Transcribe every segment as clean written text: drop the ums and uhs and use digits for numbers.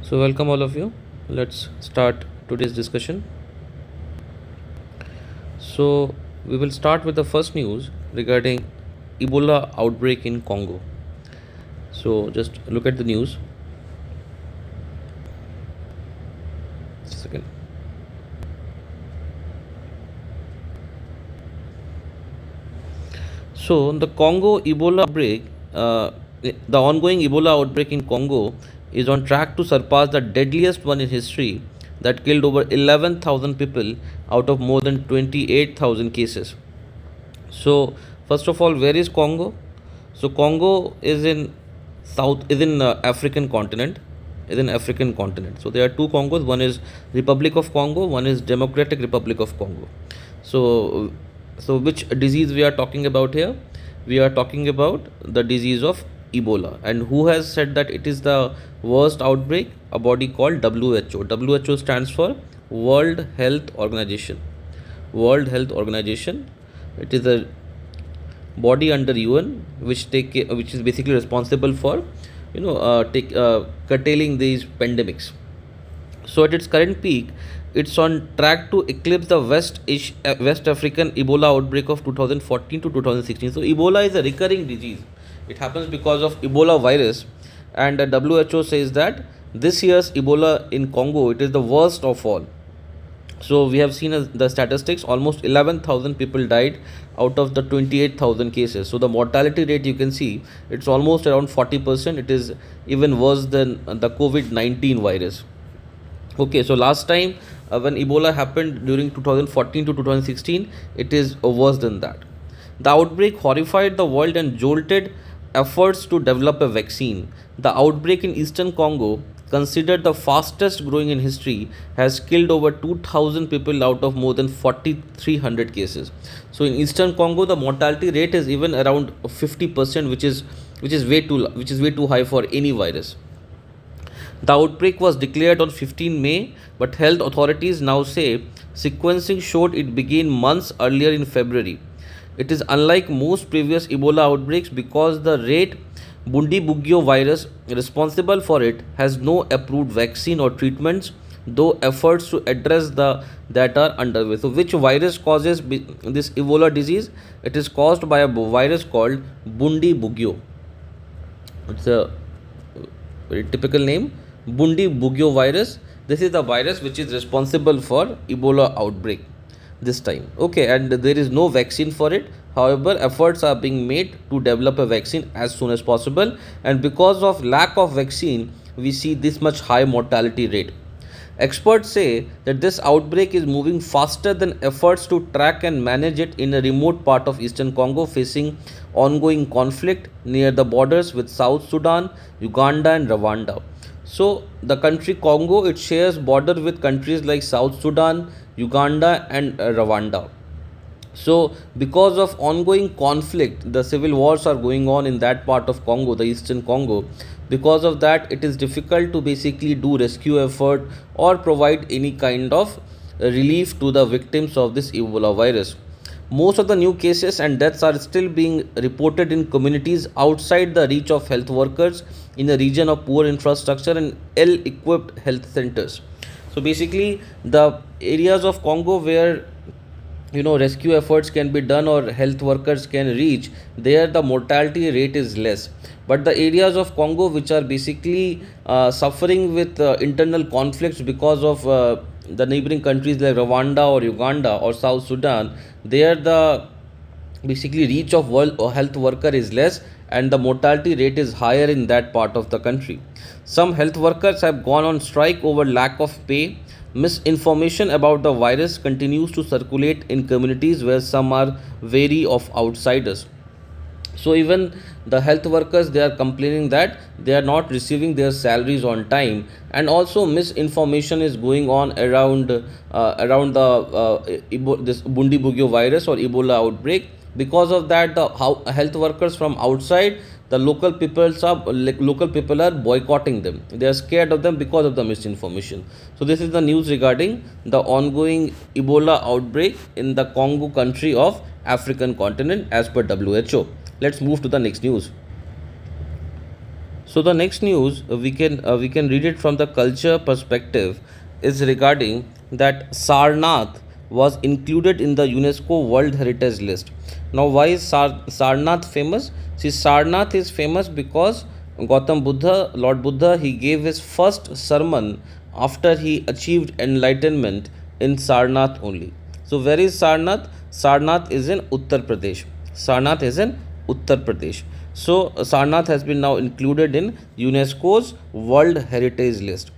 So, welcome all of you. Let's start today's discussion. So, we will start with the first news regarding Ebola outbreak in Congo. So, just look at the news. Just a second. So, the Congo Ebola outbreak, the ongoing Ebola outbreak in Congo is on track to surpass the deadliest one in history that killed over 11,000 people out of more than 28,000 cases. So, first of all, where is Congo? So, Congo is in African continent, is in African continent. So, there are two Congos. One is Republic of Congo. One is Democratic Republic of Congo. So, which disease we are talking about here? We are talking about the disease of Ebola. And who has said that it is the worst outbreak? A body called WHO. WHO stands for World Health Organization. World Health Organization. It is a body under UN which is basically responsible for curtailing these pandemics. So at its current peak, it's on track to eclipse the West African Ebola outbreak of 2014 to 2016. So Ebola is a recurring disease. It happens because of Ebola virus, and the WHO says that this year's Ebola in Congo, it is the worst of all. So we have seen the statistics, almost 11,000 people died out of the 28,000 cases. So the mortality rate, you can see, it's almost around 40%. It is even worse than the COVID-19 virus. Okay, so last time when Ebola happened during 2014 to 2016, it is worse than that. The outbreak horrified the world and jolted efforts to develop a vaccine. The outbreak in eastern Congo, considered the fastest growing in history, has killed over 2,000 people out of more than 4,300 cases. So in eastern Congo, the mortality rate is even around 50%, which is way too high for any virus. The outbreak was declared on 15 May, but health authorities now say sequencing showed it began months earlier in February. It is unlike most previous Ebola outbreaks because the rate Bundibugyo virus responsible for it has no approved vaccine or treatments, though efforts to address that are underway. So, which virus causes this Ebola disease? It is caused by a virus called Bundibugyo. It's a very typical name, Bundibugyo virus. This is the virus which is responsible for Ebola outbreak this time. Okay, and there is no vaccine for it. However, efforts are being made to develop a vaccine as soon as possible, and because of lack of vaccine, we see this much high mortality rate. Experts say that this outbreak is moving faster than efforts to track and manage it in a remote part of eastern Congo facing ongoing conflict near the borders with South Sudan, Uganda, and Rwanda. So, the country Congo, it shares border with countries like South Sudan, Uganda, and Rwanda. So, because of ongoing conflict, the civil wars are going on in that part of Congo, the eastern Congo. Because of that, it is difficult to basically do rescue effort or provide any kind of relief to the victims of this Ebola virus. Most of the new cases and deaths are still being reported in communities outside the reach of health workers in a region of poor infrastructure and ill equipped health centers. So basically, the areas of Congo where rescue efforts can be done or health workers can reach, there the mortality rate is less. But the areas of Congo which are basically suffering with internal conflicts because of the neighboring countries like Rwanda or Uganda or South Sudan, there the basically reach of world or health worker is less, and the mortality rate is higher in that part of the country. Some health workers have gone on strike over lack of pay. Misinformation about the virus continues to circulate in communities where some are wary of outsiders. So even the health workers, they are complaining that they are not receiving their salaries on time, and also misinformation is going on around the this Bundibugyo virus or Ebola outbreak. Because of that, the health workers from outside, the local people are boycotting them. They are scared of them because of the misinformation. So this is the news regarding the ongoing Ebola outbreak in the Congo country of African continent as per WHO. Let's move to the next news. So the next news we can read it from the culture perspective is regarding that Sarnath was included in the UNESCO World Heritage List. Now, why is Sarnath famous? See, Sarnath is famous because Gautam Buddha, Lord Buddha, he gave his first sermon after he achieved enlightenment in Sarnath only. So, where is Sarnath? Sarnath is in Uttar Pradesh. Sarnath is in Uttar Pradesh. So, Sarnath has been now included in UNESCO's World Heritage List.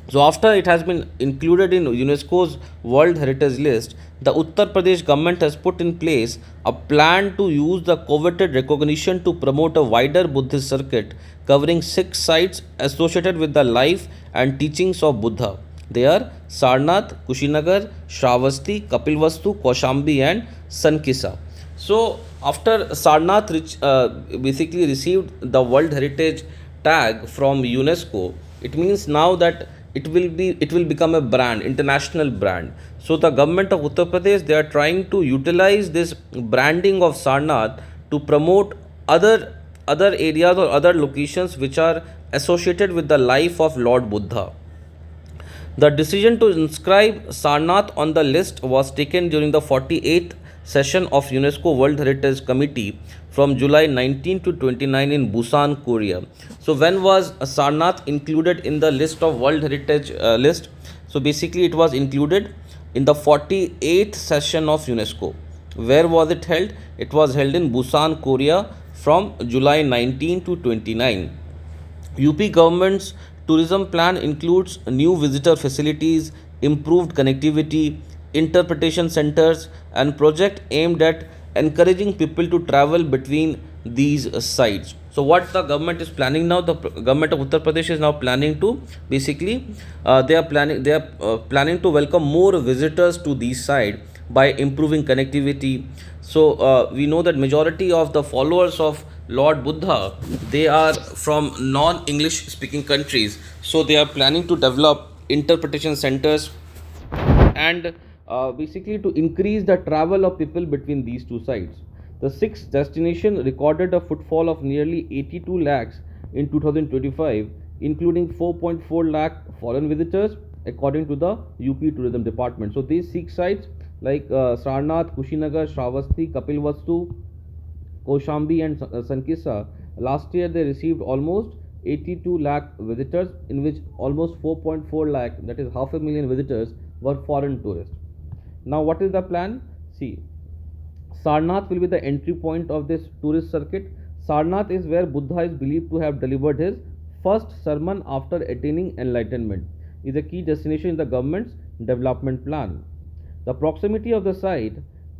So, after it has been included in UNESCO's World Heritage List, the Uttar Pradesh government has put in place a plan to use the coveted recognition to promote a wider Buddhist circuit covering 6 sites associated with the life and teachings of Buddha. They are Sarnath, Kushinagar, Shravasti, Kapilvastu, Kaushambi, and Sankisa. So, after Sarnath basically received the World Heritage tag from UNESCO, it means now that it will become a brand, international brand. So the government of Uttar Pradesh, they are trying to utilize this branding of Sarnath to promote other areas or other locations which are associated with the life of Lord Buddha. The decision to inscribe Sarnath on the list was taken during the 48th session of UNESCO World Heritage Committee from July 19 to 29 in Busan, Korea. So when was Sarnath included in the list of World Heritage list? So basically it was included in the 48th session of UNESCO. Where was it held? It was held in Busan, Korea from July 19 to 29. UP government's tourism plan includes new visitor facilities, improved connectivity, interpretation centers, and project aimed at encouraging people to travel between these sites. So, what the government is planning now? The government of Uttar Pradesh is now planning to basically they are planning to welcome more visitors to these sites by improving connectivity. So we know that majority of the followers of Lord Buddha, they are from non-English speaking countries. So they are planning to develop interpretation centers and basically to increase the travel of people between these two sites. The sixth destination recorded a footfall of nearly 82 lakhs in 2025, including 4.4 lakh foreign visitors, according to the UP Tourism Department. So these six sites like Sarnath, Kushinagar, Shravasti, Kapilvastu, Kaushambi, and Sankisa, last year they received almost 82 lakh visitors, in which almost 4.4 lakh, that is half a million visitors, were foreign tourists. Now, what is the plan? See, Sarnath will be the entry point of this tourist circuit. Sarnath is where Buddha is believed to have delivered his first sermon after attaining enlightenment. It is a key destination in the government's development plan. The proximity of the site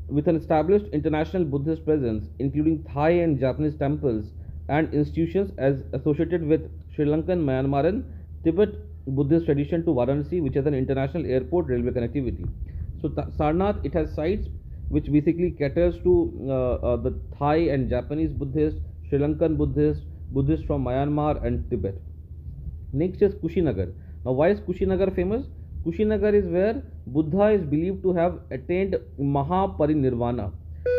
with an established international Buddhist presence, including Thai and Japanese temples and institutions as associated with Sri Lankan, Myanmar, and Tibet Buddhist tradition to Varanasi, which has an international airport railway connectivity. So Sarnath, it has sites which basically caters to the Thai and Japanese Buddhist, Sri Lankan Buddhist, Buddhist from Myanmar and Tibet. Next is Kushinagar. Now, why is Kushinagar famous? Kushinagar is where Buddha is believed to have attained Mahaparinirvana.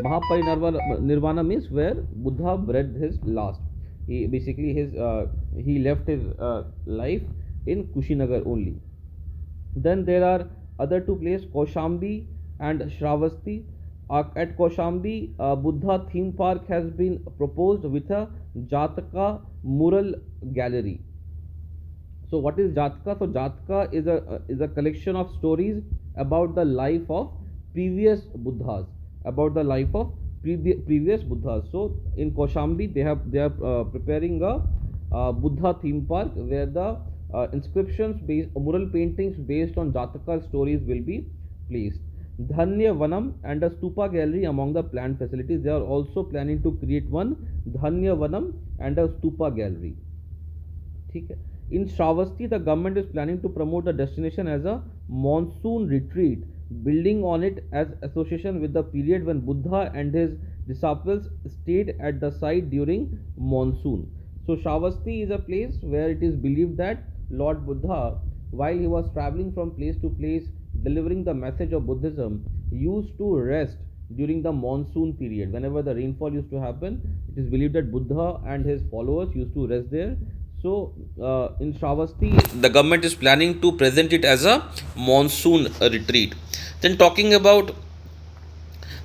Mahaparinirvana means where Buddha breathed his last. He basically he left his life in Kushinagar only. Then there are other two places, Kaushambi and Shravasti. At Kaushambi, Buddha theme park has been proposed with a Jataka mural gallery. So what is Jataka? So Jataka is a collection of stories about the life of previous Buddhas, about the life of previous Buddhas. So in Kaushambi they are preparing a Buddha theme park where the inscriptions based mural paintings based on Jataka stories will be placed. Dhanya Vanam and a Stupa gallery among the planned facilities. They are also planning to create one Dhanya Vanam and a Stupa gallery. Okay. In Shravasti, the government is planning to promote the destination as a monsoon retreat, building on it as association with the period when Buddha and his disciples stayed at the site during monsoon. So Shravasti is a place where it is believed that Lord Buddha, while he was traveling from place to place delivering the message of Buddhism, used to rest during the monsoon period. Whenever the rainfall used to happen, it is believed that Buddha and his followers used to rest there So in Shravasti, the government is planning to present it as a monsoon retreat. Then talking about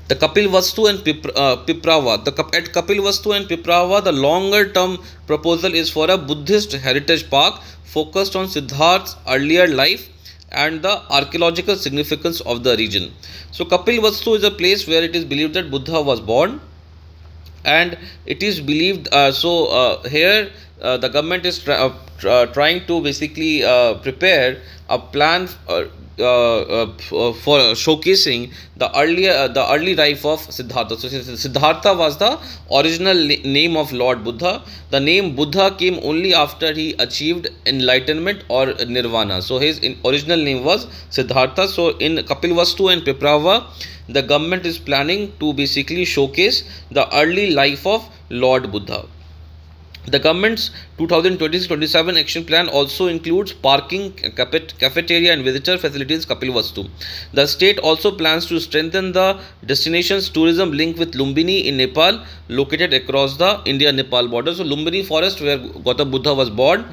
the Kapil Vastu and Piprava. At Kapil Vastu and Piprava, the longer term proposal is for a Buddhist heritage park focused on Siddharth's earlier life and the archaeological significance of the region. So, Kapil Vastu is a place where it is believed that Buddha was born, and it is believed here the government is trying to basically prepare a plan for showcasing the early life of Siddhartha. So Siddhartha was the original name of Lord Buddha. The name Buddha came only after he achieved enlightenment or nirvana. So his original name was Siddhartha. So in Kapilvastu and Piprava, the government is planning to basically showcase the early life of Lord Buddha. The government's 2026-27 action plan also includes parking, cafeteria and visitor facilities in Kapilvastu. The state also plans to strengthen the destination's tourism link with Lumbini in Nepal, located across the India-Nepal border. So Lumbini forest where Gautam Buddha was born,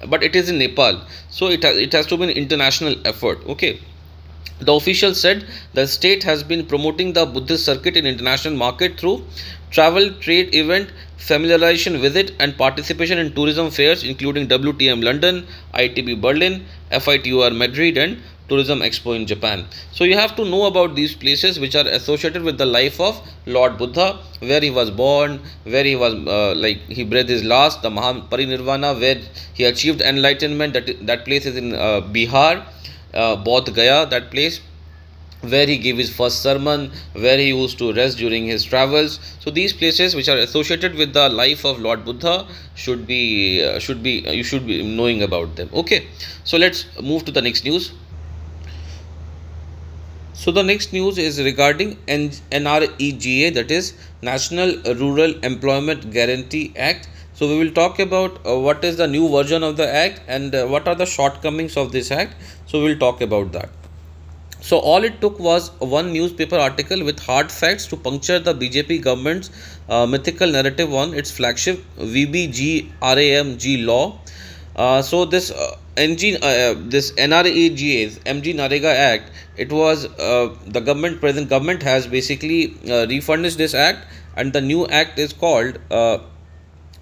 but it is in Nepal. So it has to be an international effort. Okay. The official said the state has been promoting the Buddhist circuit in international market through travel, trade event, familiarization visit and participation in tourism fairs including WTM London, ITB Berlin, FITUR Madrid and Tourism Expo in Japan. So you have to know about these places which are associated with the life of Lord Buddha, where he was born, where he was he breathed his last, the Mahaparinirvana, where he achieved enlightenment. That place is in Bihar. Bodh Gaya, that place where he gave his first sermon, where he used to rest during his travels. So these places which are associated with the life of Lord Buddha should be you should be knowing about them. Okay, so let's move to the next news. So the next news is regarding NREGA, that is National Rural Employment Guarantee Act. So we will talk about what is the new version of the act and what are the shortcomings of this act. So we will talk about that. So all it took was one newspaper article with hard facts to puncture the BJP government's mythical narrative on its flagship VBGRAMG law. So this this NREGA's NREGA Act, it was the present government has basically refurnished this act, and the new act is called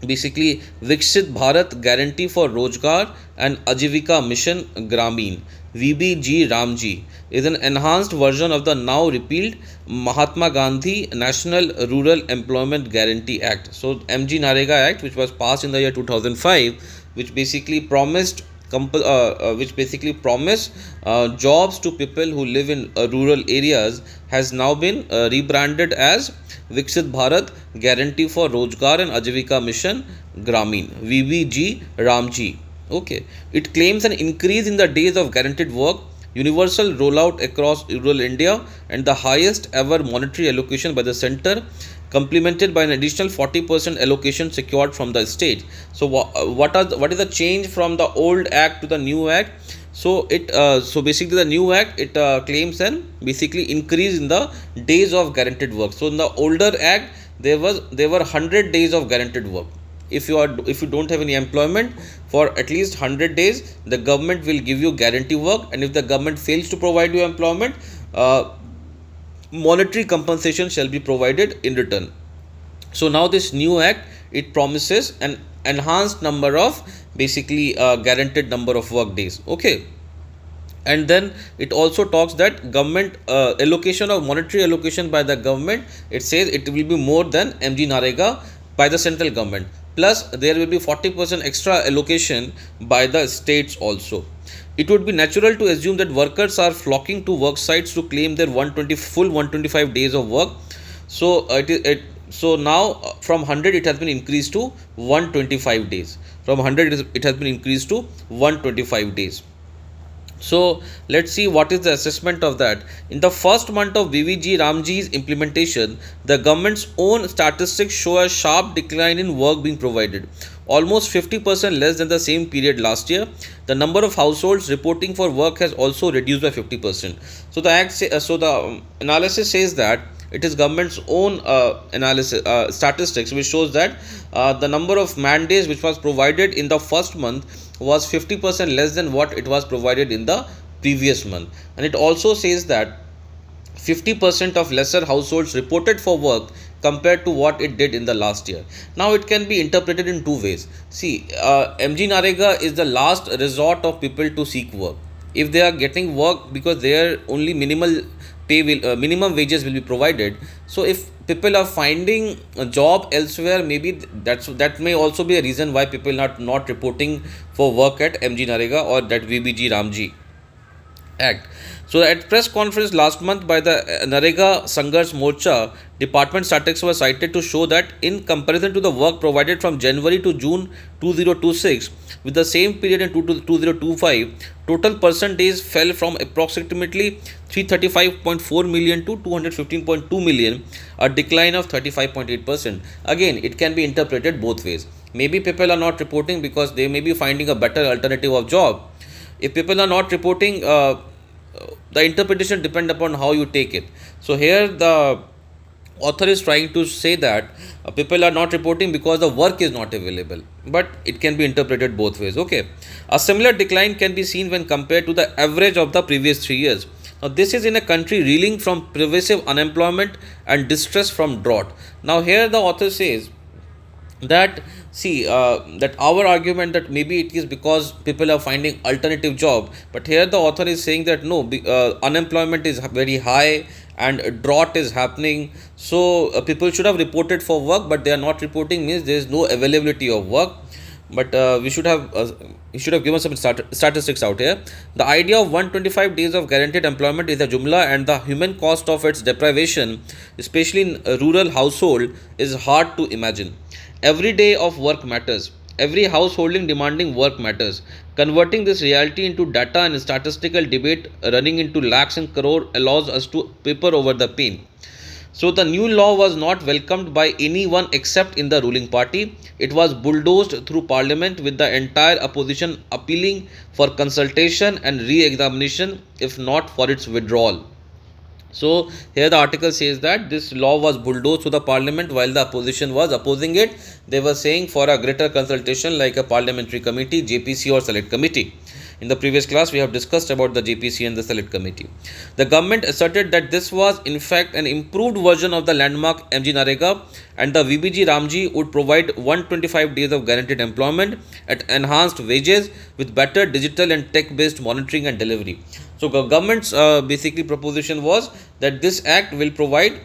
basically Viksit Bharat Guarantee for Rojgar and Ajivika Mission Gramin. VBG Ramji is an enhanced version of the now repealed Mahatma Gandhi National Rural Employment Guarantee Act. So MG Narega Act, which was passed in the year 2005, which basically promised jobs to people who live in rural areas, has now been rebranded as Viksit Bharat Guarantee for Rojgar and Ajivika Mission Gramin, VBG Ramji. Okay, it claims an increase in the days of guaranteed work, universal rollout across rural India, and the highest ever monetary allocation by the centre, complemented by an additional 40% allocation secured from the state. So what is the change from the old act to the new act? So basically the new act, it claims an basically increase in the days of guaranteed work. So in the older act there were 100 days of guaranteed work. If you don't have any employment for at least 100 days, the government will give you guarantee work, and if the government fails to provide you employment, monetary compensation shall be provided in return. So now this new act, it promises an enhanced number of basically guaranteed number of work days. Okay, and then it also talks that government allocation of monetary allocation by the government, it says it will be more than MG Narega by the central government, plus there will be 40% extra allocation by the states also. It would be natural to assume that workers are flocking to work sites to claim their 125 days of work. So so now from 100 it has been increased to 125 days. From 100 it has been increased to 125 days. So let's see what is the assessment of that. In the first month of VVG Ramji's implementation, the government's own statistics show a sharp decline in work being provided, almost 50% less than the same period last year. The number of households reporting for work has also reduced by 50%. So the analysis says that It is government's own analysis statistics, which shows that the number of man days which was provided in the first month was 50% less than what it was provided in the previous month. And it also says that 50% of lesser households reported for work compared to what it did in the last year. Now, it can be interpreted in two ways. See, MG NREGA is the last resort of people to seek work. If they are getting work because their only minimum wages will be provided. So, if people are finding a job elsewhere, maybe that may also be a reason why people are not reporting for work at MG NREGA or that VBG Ramji Act. So, at press conference last month by the NREGA Sangharsh Morcha, department statistics were cited to show that in comparison to the work provided from January to June 2026, with the same period in 2025, total person days fell from approximately 335.4 million to 215.2 million, a decline of 35.8%. Again, it can be interpreted both ways. Maybe people are not reporting because they may be finding a better alternative of job. If people are not reporting, the interpretation depend upon how you take it. So here the author is trying to say that people are not reporting because the work is not available, but it can be interpreted both ways. Okay, a similar decline can be seen when compared to the average of the previous 3 years. Now, this is in a country reeling from pervasive unemployment and distress from drought. Now, here the author says that that our argument that maybe it is because people are finding alternative job, but here the author is saying that no, unemployment is very high and drought is happening, so people should have reported for work, but they are not reporting, means there is no availability of work. But we should have given some statistics out here. The idea of 125 days of guaranteed employment is a jumla, and the human cost of its deprivation, especially in a rural household, is hard to imagine. Every day of work matters. Every householding demanding work matters. Converting this reality into data and statistical debate running into lakhs and crore allows us to paper over the pain. So the new law was not welcomed by anyone except in the ruling party. It was bulldozed through parliament with the entire opposition appealing for consultation and re-examination, if not for its withdrawal. So here the article says that this law was bulldozed to the parliament while the opposition was opposing it. They were saying for a greater consultation like a parliamentary committee, JPC or select committee. In the previous class, we have discussed about the JPC and the select committee. The government asserted that this was in fact an improved version of the landmark MG NREGA, and the VBG Ramji would provide 125 days of guaranteed employment at enhanced wages with better digital and tech-based monitoring and delivery. So government's basically proposition was that this act will provide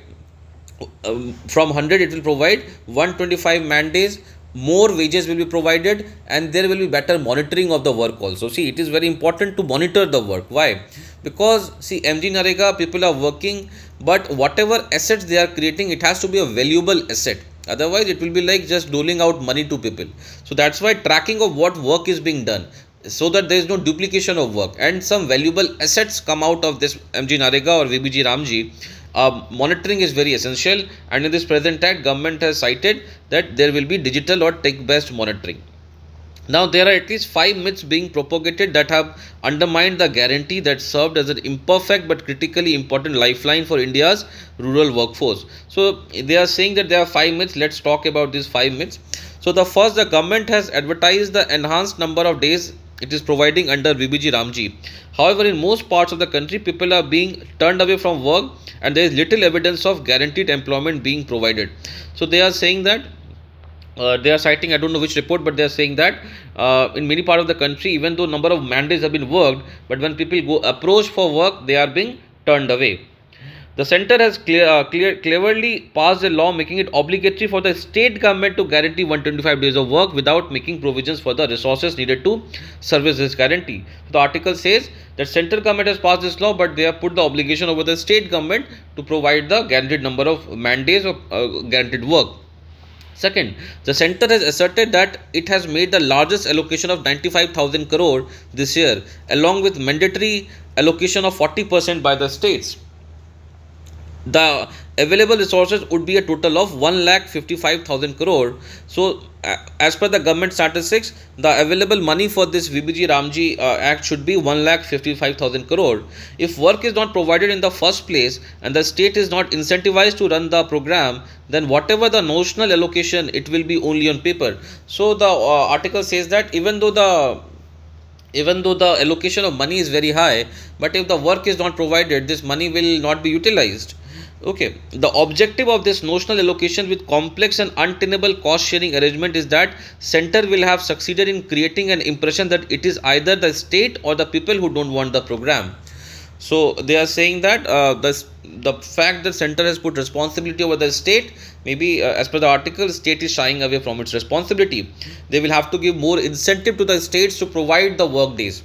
from 100 it will provide 125 man days, more wages will be provided, and there will be better monitoring of the work also. See, it is very important to monitor the work. Why? Because see, MG NREGA people are working, but whatever assets they are creating, it has to be a valuable asset. Otherwise, it will be like just doling out money to people. So that's why tracking of what work is being done, so that there is no duplication of work and some valuable assets come out of this MG NREGA or VBG Ramji. Monitoring is very essential, and in this present act, government has cited that there will be digital or tech-based monitoring. Now, there are at least 5 myths being propagated that have undermined the guarantee that served as an imperfect but critically important lifeline for India's rural workforce. So, they are saying that there are 5 myths. Let's talk about these 5 myths. So, the first, the government has advertised the enhanced number of days it is providing under VBG Ramji. However, in most parts of the country, people are being turned away from work, and there is little evidence of guaranteed employment being provided. So they are saying that they are citing, I don't know which report, but they are saying that in many parts of the country, even though number of mandates have been worked, but when people go approach for work, they are being turned away. The centre has cleverly passed a law making it obligatory for the state government to guarantee 125 days of work without making provisions for the resources needed to service this guarantee. So the article says that central government has passed this law, but they have put the obligation over the state government to provide the guaranteed number of man days of guaranteed work. Second, the centre has asserted that it has made the largest allocation of 95,000 crore this year, along with mandatory allocation of 40% by the states. The available resources would be a total of 1,55,000 crore. So, as per the government statistics, the available money for this VBG Ramji Act should be 1,55,000 crore. If work is not provided in the first place and the state is not incentivized to run the program, then whatever the notional allocation, it will be only on paper. So, the article says that even though the allocation of money is very high, but if the work is not provided, this money will not be utilized. Okay, the objective of this notional allocation with complex and untenable cost sharing arrangement is that center will have succeeded in creating an impression that it is either the state or the people who don't want the program. So they are saying that the fact that center has put responsibility over the state, maybe as per the article, state is shying away from its responsibility. They will have to give more incentive to the states to provide the work days.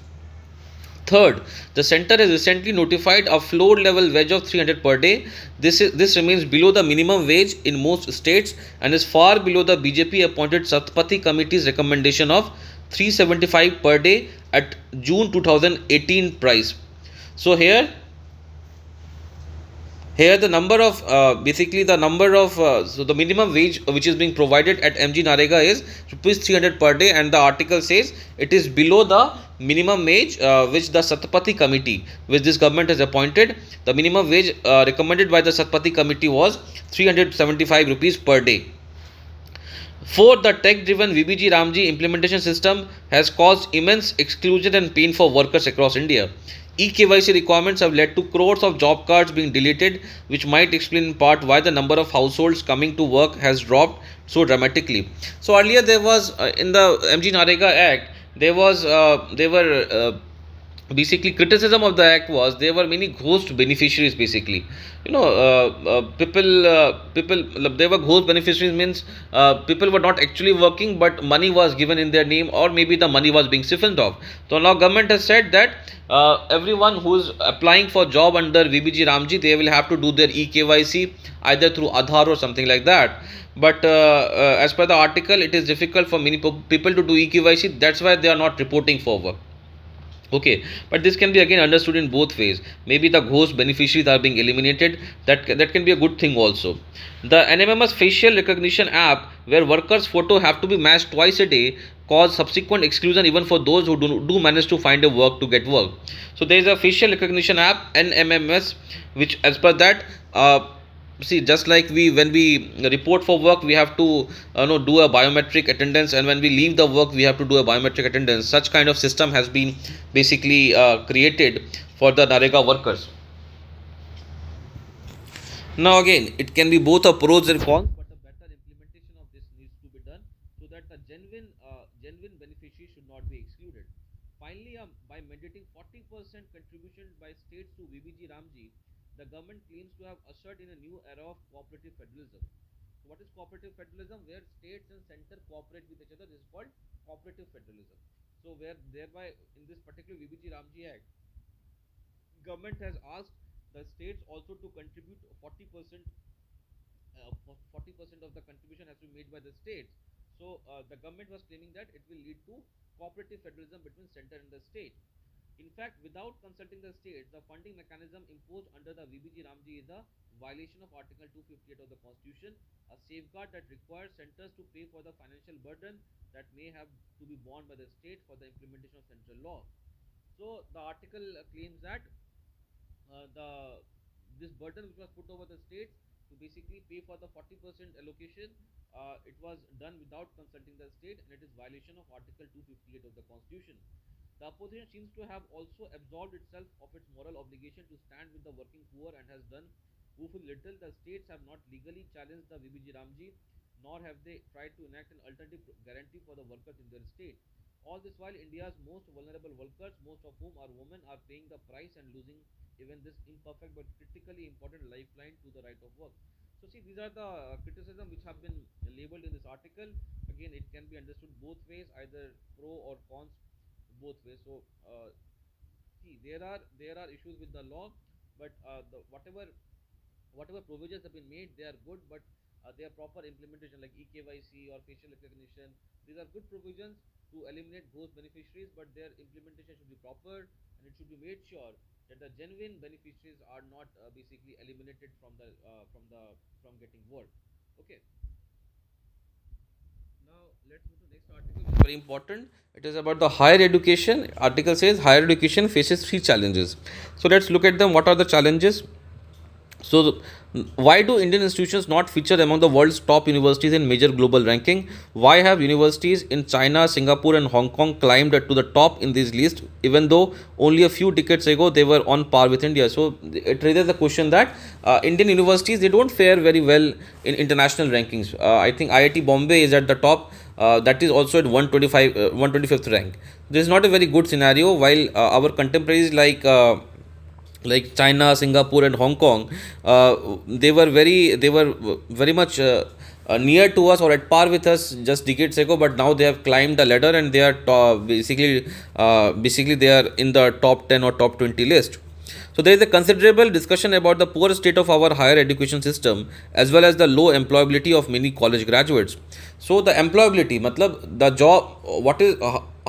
Third, the center has recently notified a floor level wage of 300 per day. This remains below the minimum wage in most states and is far below the BJP appointed Satpathy committee's recommendation of 375 per day at June 2018 price. So here the number of basically the number of so the minimum wage which is being provided at MG Narega is rupees 300 per day, and the article says it is below the minimum wage which the Satpathy committee, which this government has appointed. The minimum wage recommended by the Satpathy committee was 375 rupees per day. Fourth, the tech-driven VBG Ramji implementation system has caused immense exclusion and pain for workers across India. eKYC requirements have led to crores of job cards being deleted, which might explain in part why the number of households coming to work has dropped so dramatically. So earlier there was in the MG Narega Act, there were basically criticism of the act was there were many ghost beneficiaries. Basically, people, there were ghost beneficiaries, means people were not actually working but money was given in their name, or maybe the money was being siphoned off. So now government has said that everyone who is applying for job under VBG Ramji, they will have to do their eKYC either through Aadhaar or something like that. But as per the article, it is difficult for many people to do eKYC. That's why they are not reporting for work. Okay, but this can be again understood in both ways. Maybe the ghost beneficiaries are being eliminated. That can be a good thing also. The NMMS facial recognition app, where workers' photo have to be matched twice a day, cause subsequent exclusion even for those who do manage to find a work to get work. So there is a facial recognition app NMMS, which as per that. See, just like we when we report for work, we have to do a biometric attendance, and when we leave the work, we have to do a biometric attendance. Such kind of system has been basically created for the Narega workers. Now again, it can be both a pros and cons, but a better implementation of this needs to be done so that the genuine beneficiaries should not be excluded. Finally, by mandating 40% contribution by states to VBG Ramji, the government claims to have ushered in a new era of cooperative federalism. So what is cooperative federalism? Where states and center cooperate with each other. This is called cooperative federalism. So where thereby in this particular VBG Ramji Act, government has asked the states also to contribute 40%. 40% of the contribution has to be made by the states. So the government was claiming that it will lead to cooperative federalism between center and the state. In fact, without consulting the states, the funding mechanism imposed under the VBG Ramji is a violation of Article 258 of the Constitution, a safeguard that requires centers to pay for the financial burden that may have to be borne by the state for the implementation of central law. So the article claims that the this burden which was put over the states to basically pay for the 40% allocation, it was done without consulting the state, and it is violation of Article 258 of the Constitution. The opposition seems to have also absolved itself of its moral obligation to stand with the working poor and has done woefully little. The states have not legally challenged the VBG Ramji, nor have they tried to enact an alternative guarantee for the workers in their state. All this while India's most vulnerable workers, most of whom are women, are paying the price and losing even this imperfect but critically important lifeline to the right of work. So see, these are the criticism which have been labeled in this article. Again, it can be understood both ways, either pro or cons, both ways. So see, there are issues with the law, but the whatever provisions have been made, they are good, but they are proper implementation like eKYC or facial recognition. These are good provisions to eliminate ghost beneficiaries, but their implementation should be proper, and it should be made sure that the genuine beneficiaries are not basically eliminated from getting work. Okay. Now let's move to next article, which is very important. It is about the higher education. Article says higher education faces three challenges. So let's look at them. What are the challenges? So, why do Indian institutions not feature among the world's top universities in major global ranking? Why have universities in China, Singapore, and Hong Kong climbed to the top in these lists, even though only a few decades ago they were on par with India? So, it raises the question that Indian universities, they don't fare very well in international rankings. I think IIT Bombay is at the top. That is also at 125th rank. This is not a very good scenario. While our contemporaries like China, Singapore, and Hong Kong, they were very much near to us or at par with us just decades ago. But now they have climbed the ladder and they are basically they are in the top 10 or top 20 list. So there is a considerable discussion about the poor state of our higher education system as well as the low employability of many college graduates. So the employability, matlab the job, what is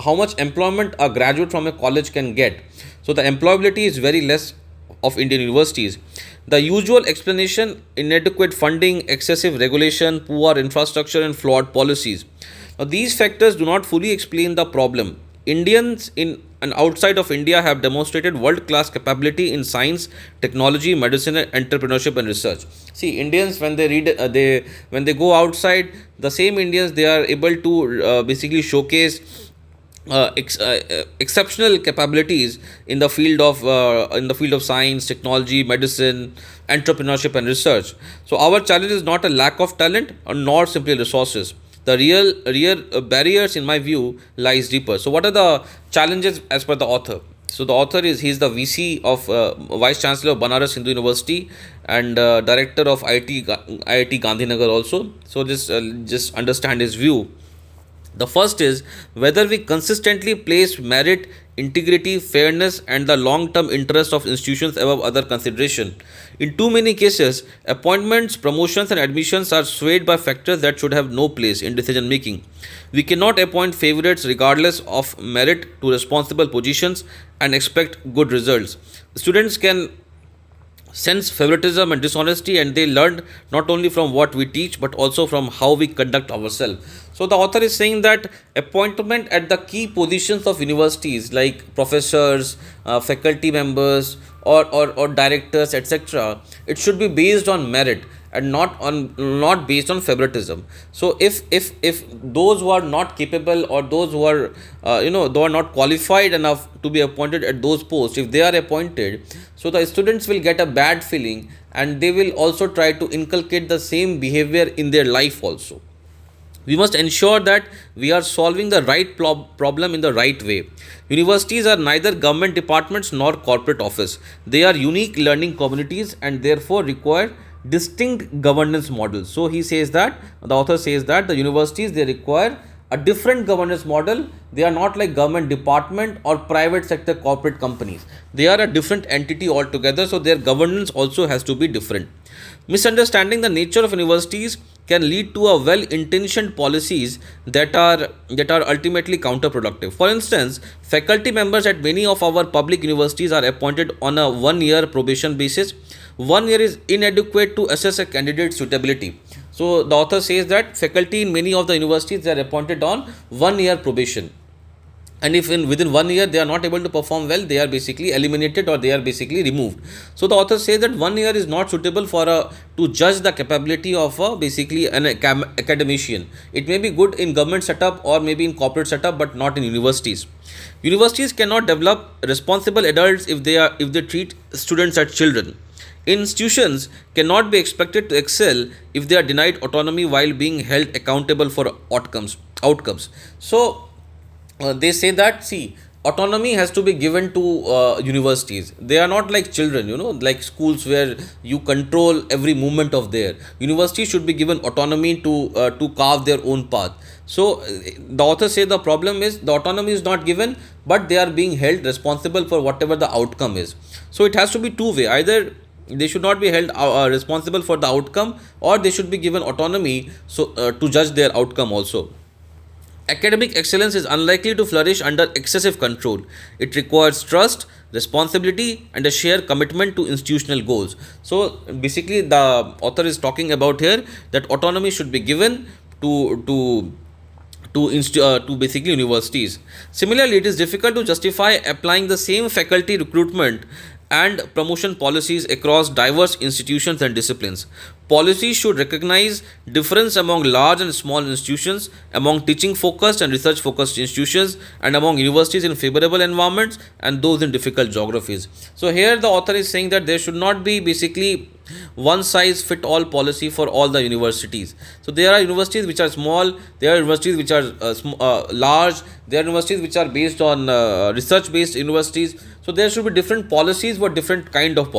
how much employment a graduate from a college can get. So the employability is very less of Indian universities. The usual explanation: inadequate funding, excessive regulation, poor infrastructure, and flawed policies. Now, these factors do not fully explain the problem. Indians in and outside of India have demonstrated world class capability in science, technology, medicine, entrepreneurship, and research. See, Indians when they read, they when they go outside, the same Indians they are able to basically showcase exceptional capabilities in the field of science, technology, medicine, entrepreneurship, and research. So our challenge is not a lack of talent or nor simply resources. The real barriers, in my view, lies deeper. So what are the challenges as per the author? So the author is he's the VC of Vice Chancellor of Banaras Hindu University and Director of IIT Gandhinagar also. So just understand his view. The first is whether we consistently place merit, integrity, fairness, and the long term interest of institutions above other consideration. In too many cases, appointments, promotions, and admissions are swayed by factors that should have no place in decision making. We cannot appoint favorites regardless of merit to responsible positions and expect good results. Students can sense favoritism and dishonesty, and they learn not only from what we teach but also from how we conduct ourselves. So the author is saying that appointment at the key positions of universities like professors, faculty members, or directors, etc., it should be based on merit and not based on favoritism. So if those who are not capable or those who are though are not qualified enough to be appointed at those posts, if they are appointed, so the students will get a bad feeling and they will also try to inculcate the same behavior in their life also. We must ensure that we are solving the right problem in the right way. Universities are neither government departments nor corporate office. They are unique learning communities and therefore require distinct governance models. So he says that the author says that the universities they require a different governance model. They are not like government department or private sector corporate companies. They are a different entity altogether. So their governance also has to be different. Misunderstanding the nature of universities can lead to a well-intentioned policies that are ultimately counterproductive. For instance, faculty members at many of our public universities are appointed on a one-year probation basis. 1 year is inadequate to assess a candidate's suitability. So the author says that faculty in many of the universities they are appointed on 1 year probation, and if within 1 year they are not able to perform well, they are basically eliminated or they are basically removed. So the author says that 1 year is not suitable for to judge the capability of basically an academician. It may be good in government setup or maybe in corporate setup, but not in universities. Universities cannot develop responsible adults if they treat students as children. Institutions cannot be expected to excel if they are denied autonomy while being held accountable for outcomes. So they say that, see, autonomy has to be given to universities. They are not like children, like schools where you control every movement of their. Universities should be given autonomy to carve their own path. So the author say the problem is the autonomy is not given, but they are being held responsible for whatever the outcome is. So it has to be two way: either they should not be held responsible for the outcome, or they should be given autonomy so to judge their outcome also. Academic excellence is unlikely to flourish under excessive control. It requires trust, responsibility, and a shared commitment to institutional goals. So, basically, the author is talking about here that autonomy should be given to basically universities. Similarly, it is difficult to justify applying the same faculty recruitment and promotion policies across diverse institutions and disciplines. Policies should recognize difference among large and small institutions, among teaching focused and research focused institutions, and among universities in favorable environments and those in difficult geographies. So here the author is saying that there should not be basically one size fit all policy for all the universities. So there are universities which are small, there are universities which are large, there are universities which are based on research based universities. So there should be different policies for different kind of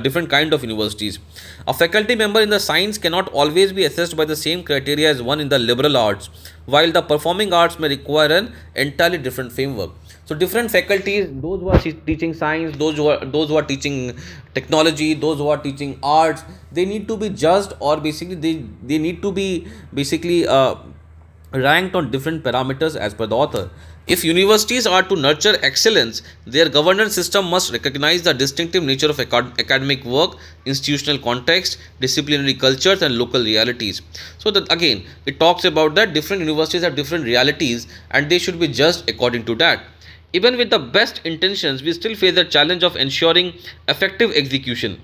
different kind of universities. A faculty member in the science cannot always be assessed by the same criteria as one in the liberal arts, while the performing arts may require an entirely different framework. So different faculties, those who are teaching science, those who are teaching technology, those who are teaching arts, they need to be judged, or basically they need to be basically ranked on different parameters as per the author. If universities are to nurture excellence, their governance system must recognize the distinctive nature of academic work, institutional context, disciplinary cultures, and local realities. So that again, it talks about that different universities have different realities, and they should be judged according to that. Even with the best intentions, we still face the challenge of ensuring effective execution.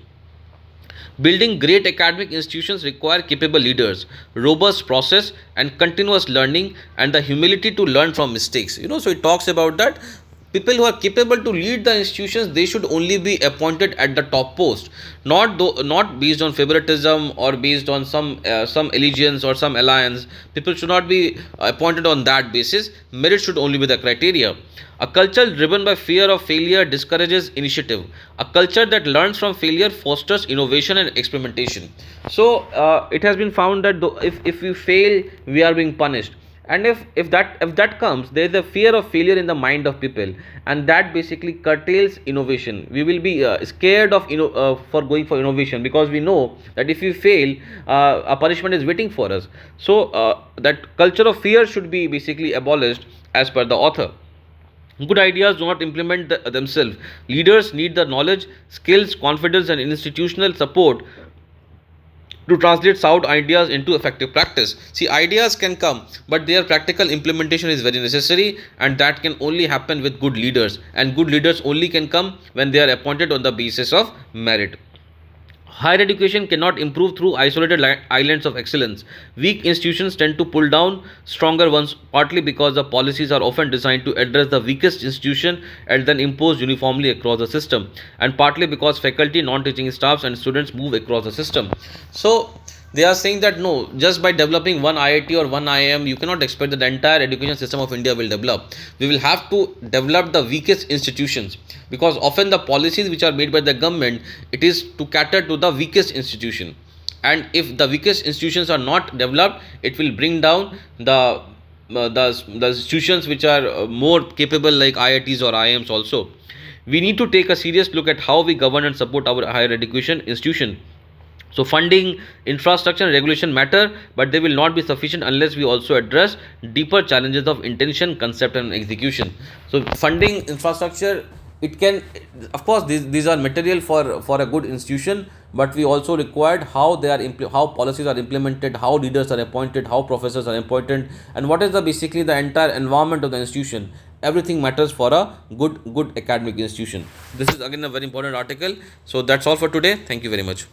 Building great academic institutions require capable leaders, robust process, and continuous learning, and the humility to learn from mistakes. So it talks about that people who are capable to lead the institutions, they should only be appointed at the top post, not based on favoritism or based on some allegiance or some alliance. People should not be appointed on that basis. Merit should only be the criteria. A culture driven by fear of failure discourages initiative. A culture that learns from failure fosters innovation and experimentation. So it has been found that if we fail, we are being punished, and if that comes, there is a fear of failure in the mind of people, and that basically curtails innovation. We will be scared of for going for innovation, because we know that if we fail, a punishment is waiting for us. So that culture of fear should be basically abolished as per the author. Good ideas do not implement themselves. Leaders need the knowledge, skills, confidence, and institutional support to translate sound ideas into effective practice. See, ideas can come, but their practical implementation is very necessary, and that can only happen with good leaders. And good leaders only can come when they are appointed on the basis of merit. Higher education cannot improve through isolated islands of excellence. Weak institutions tend to pull down stronger ones, partly because the policies are often designed to address the weakest institution and then imposed uniformly across the system, and partly because faculty, non teaching staffs, and students move across the system. So, they are saying that no, just by developing one IIT or one IIM, you cannot expect that the entire education system of India will develop. We will have to develop the weakest institutions, because often the policies which are made by the government, it is to cater to the weakest institution, and if the weakest institutions are not developed, it will bring down the institutions which are more capable, like IITs or IIMs also. We need to take a serious look at how we govern and support our higher education institution. So funding, infrastructure, and regulation matter, but they will not be sufficient unless we also address deeper challenges of intention, concept, and execution. So funding, infrastructure, it can, of course, these are material for a good institution, but we also required how how policies are implemented, how leaders are appointed, how professors are appointed, and what is the basically the entire environment of the institution. Everything matters for a good academic institution. This is again a very important article. So that's all for today. Thank you very much.